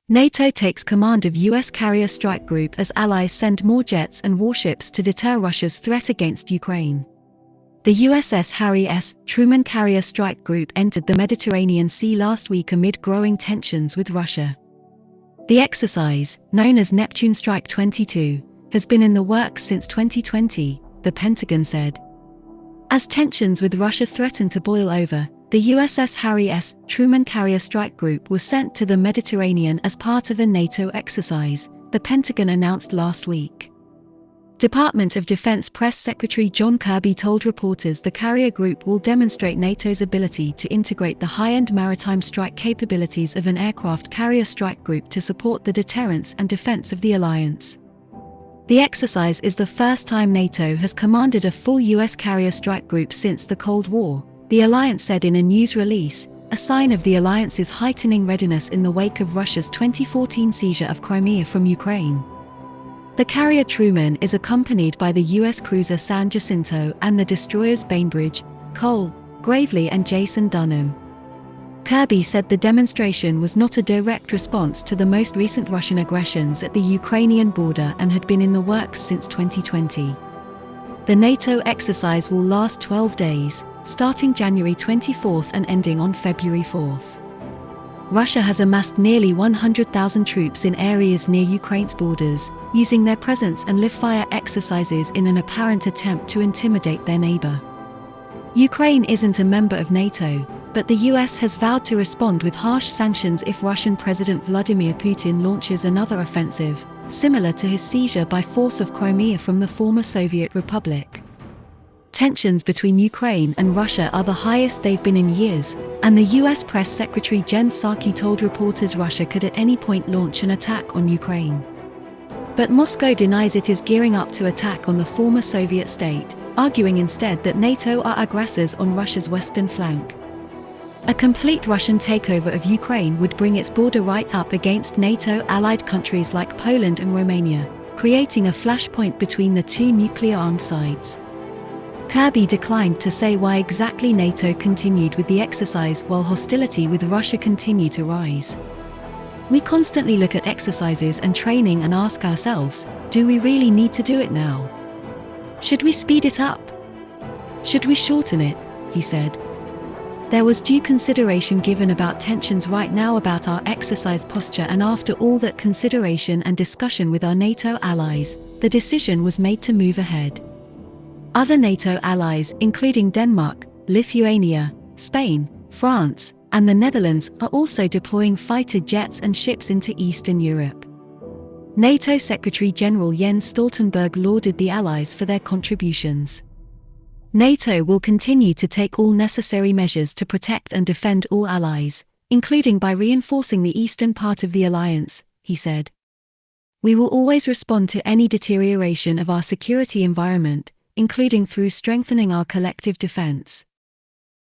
NATO takes command of US Carrier Strike Group as allies send more jets and warships to deter Russia's threat against Ukraine. The USS Harry S. Truman Carrier Strike Group entered the Mediterranean Sea last week amid growing tensions with Russia. The exercise, known as Neptune Strike 22, has been in the works since 2020, the Pentagon said. As tensions with Russia threaten to boil over, the USS Harry S. Truman Carrier Strike Group was sent to the Mediterranean as part of a NATO exercise, the Pentagon announced last week. Department of Defense Press Secretary John Kirby told reporters the carrier group will demonstrate NATO's ability to integrate the high-end maritime strike capabilities of an aircraft carrier strike group to support the deterrence and defense of the alliance. The exercise is the first time NATO has commanded a full US carrier strike group since the Cold War, the alliance said in a news release, a sign of the alliance's heightening readiness in the wake of Russia's 2014 seizure of Crimea from Ukraine. The carrier Truman is accompanied by the US cruiser San Jacinto and the destroyers Bainbridge, Cole, Gravely and Jason Dunham. Kirby said the demonstration was not a direct response to the most recent Russian aggressions at the Ukrainian border and had been in the works since 2020. The NATO exercise will last 12 days, starting January 24 and ending on February 4. Russia has amassed nearly 100,000 troops in areas near Ukraine's borders, using their presence and live-fire exercises in an apparent attempt to intimidate their neighbor. Ukraine isn't a member of NATO, but the US has vowed to respond with harsh sanctions if Russian President Vladimir Putin launches another offensive, similar to his seizure by force of Crimea from the former Soviet Republic. Tensions between Ukraine and Russia are the highest they've been in years, and the US Press Secretary Jen Psaki told reporters Russia could at any point launch an attack on Ukraine. But Moscow denies it is gearing up to attack on the former Soviet state, arguing instead that NATO are aggressors on Russia's western flank. A complete Russian takeover of Ukraine would bring its border right up against NATO-allied countries like Poland and Romania, creating a flashpoint between the two nuclear-armed sides. Kirby declined to say why exactly NATO continued with the exercise while hostility with Russia continued to rise. We constantly look at exercises and training and ask ourselves, do we really need to do it now? Should we speed it up? Should we shorten it? He said. There was due consideration given about tensions right now about our exercise posture, and after all that consideration and discussion with our NATO allies, the decision was made to move ahead. Other NATO allies, including Denmark, Lithuania, Spain, France, and the Netherlands, are also deploying fighter jets and ships into Eastern Europe. NATO Secretary-General Jens Stoltenberg lauded the allies for their contributions. NATO will continue to take all necessary measures to protect and defend all allies, including by reinforcing the eastern part of the alliance, he said. We will always respond to any deterioration of our security environment, including through strengthening our collective defense.